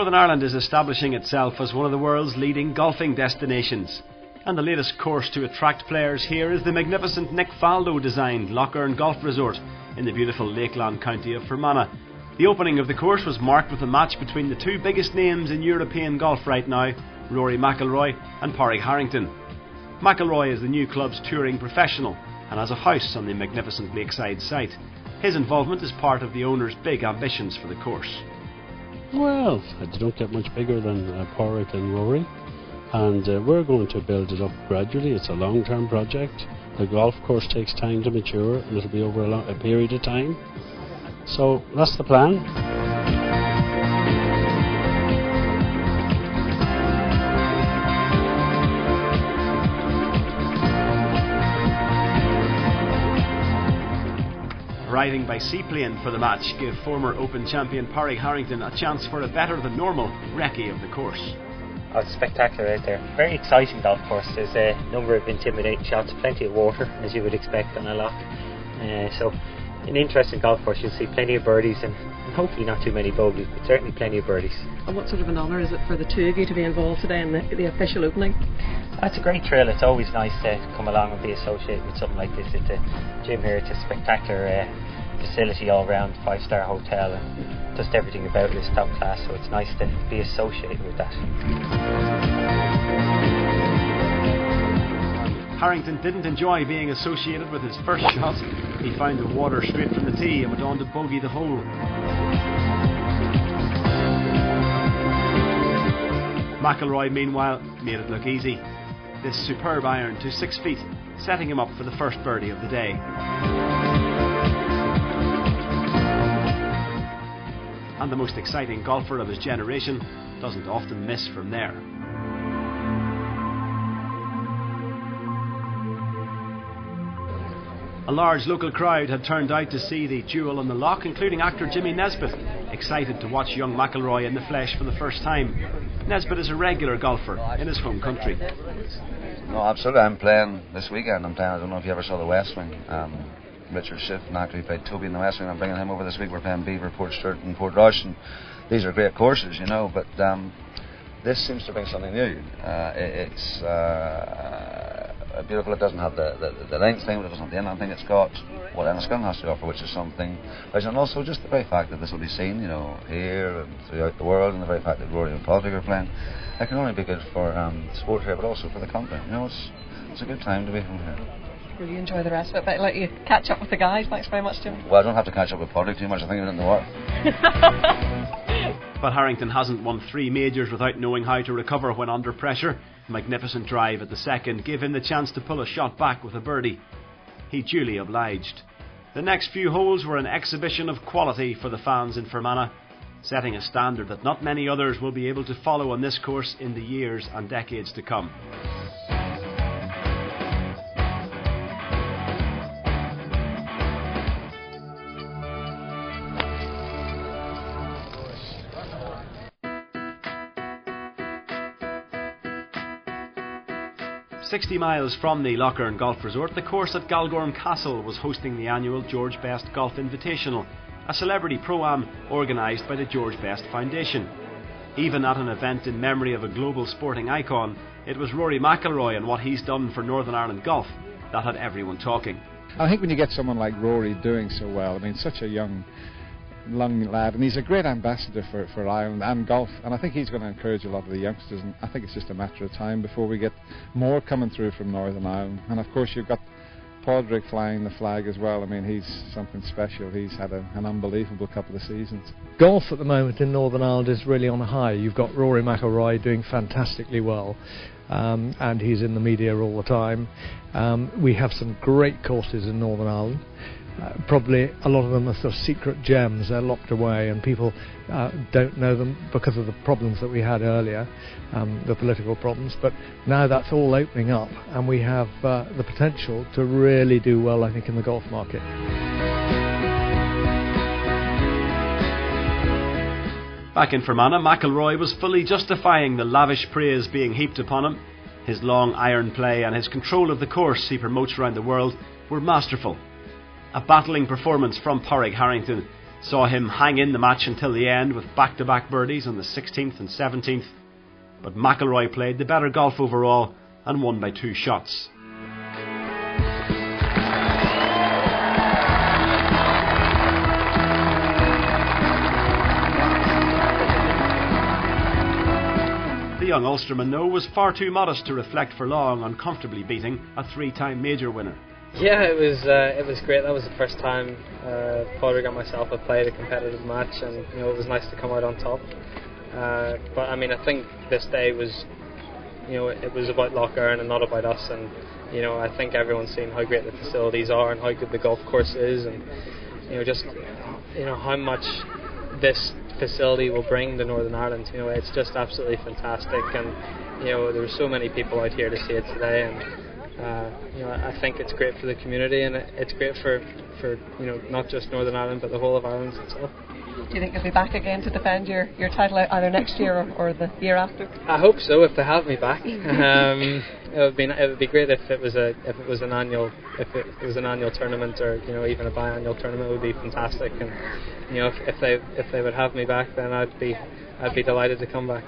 Northern Ireland is establishing itself as one of the world's leading golfing destinations, and the latest course to attract players here is the magnificent Nick Faldo designed Lochern Golf Resort in the beautiful Lakeland county of Fermanagh. The opening of the course was marked with a match between the two biggest names in European golf right now, Rory McIlroy and Padraig Harrington. McIlroy is the new club's touring professional and has a house on the magnificent lakeside site. His involvement is part of the owner's big ambitions for the course. Well, they don't get much bigger than Padraig and Rory, and we're going to build it up gradually. It's a long-term project. The golf course takes time to mature, and it'll be over a period of time. So that's the plan. Arriving by seaplane for the match gave former Open champion Padraig Harrington a chance for a better than normal recce of the course. Oh, it's spectacular out there. Very exciting golf course. There's a number of intimidating shots, plenty of water as you would expect on a loch. So an interesting golf course. You'll see plenty of birdies and hopefully not too many bogeys, but certainly plenty of birdies. And what sort of an honour is it for the two of you to be involved today in the official opening? It's a great thrill. It's always nice to come along and be associated with something like this. It's a gym here. It's a spectacular facility all round, 5-star hotel, and just everything about it is top class, so it's nice to be associated with that. Harrington didn't enjoy being associated with his first shot. He found the water straight from the tee and went on to bogey the hole. McIlroy meanwhile made it look easy. This superb iron to 6 feet, setting him up for the first birdie of the day. And the most exciting golfer of his generation doesn't often miss from there. A large local crowd had turned out to see the duel on the loch, including actor Jimmy Nesbitt, excited to watch young McIlroy in the flesh for the first time. Nesbitt is a regular golfer in his home country. No, absolutely. I'm playing this weekend. I don't know if you ever saw the West Wing. Richard Schiff and actor, he played Toby in the West Wing. I'm bringing him over this week. We're playing Beaver, Port Sturt and Port Rush, and these are great courses, you know, but this seems to bring something new. It's beautiful. It doesn't have the length thing, but it doesn't have the inland thing. It's got what Enniskillen has to offer, which is something. And also just the very fact that this will be seen, you know, here and throughout the world, and the very fact that Rory and Padraig are playing, it can only be good for sport here, but also for the country. You know, it's a good time to be from here. Really enjoy the rest of it, but let you catch up with the guys. Thanks very much, Jim. Well, I don't have to catch up with Padraig too much. I think I'm in the water. But Harrington hasn't won 3 majors without knowing how to recover when under pressure. A magnificent drive at the second gave him the chance to pull a shot back with a birdie. He duly obliged. The next few holes were an exhibition of quality for the fans in Fermanagh, setting a standard that not many others will be able to follow on this course in the years and decades to come. "60 miles from the Lochern Golf Resort, the course at Galgorm Castle was hosting the annual George Best Golf Invitational, a celebrity pro-am organised by the George Best Foundation. Even at an event in memory of a global sporting icon, it was Rory McIlroy and what he's done for Northern Ireland golf that had everyone talking. I think when you get someone like Rory doing so well, I mean, such a young lad, and he's a great ambassador for Ireland and golf, and I think he's going to encourage a lot of the youngsters, and I think it's just a matter of time before we get more coming through from Northern Ireland. And of course you've got Padraig flying the flag as well. I mean, he's something special. He's had an unbelievable couple of seasons. Golf at the moment in Northern Ireland is really on a high. You've got Rory McIlroy doing fantastically well, and he's in the media all the time. We have some great courses in Northern Ireland. Probably a lot of them are sort of secret gems. They're locked away and people don't know them because of the problems that we had earlier, the political problems, but now that's all opening up and we have the potential to really do well, I think, in the golf market. Back in Fermanagh, McIlroy was fully justifying the lavish praise being heaped upon him. His long iron play and his control of the course he promotes around the world were masterful. A battling performance from Padraig Harrington, saw him hang in the match until the end with back-to-back birdies on the 16th and 17th, but McIlroy played the better golf overall and won by 2 shots. The young Ulsterman, though, was far too modest to reflect for long on comfortably beating a 3-time major winner. Yeah, it was great. That was the first time Padraig and myself had played a competitive match, and it was nice to come out on top. But I mean, I think this day was, it was about Lough Erne and not about us. And I think everyone's seen how great the facilities are and how good the golf course is, and just how much this facility will bring to Northern Ireland. It's just absolutely fantastic, and there were so many people out here to see it today, and I think it's great for the community, and it's great for not just Northern Ireland but the whole of Ireland itself. Do you think you'll be back again to defend your title either next year or the year after? I hope so, if they have me back. It would be great if it was an annual tournament, or even a biannual tournament. It would be fantastic, and if they would have me back, then I'd be delighted to come back.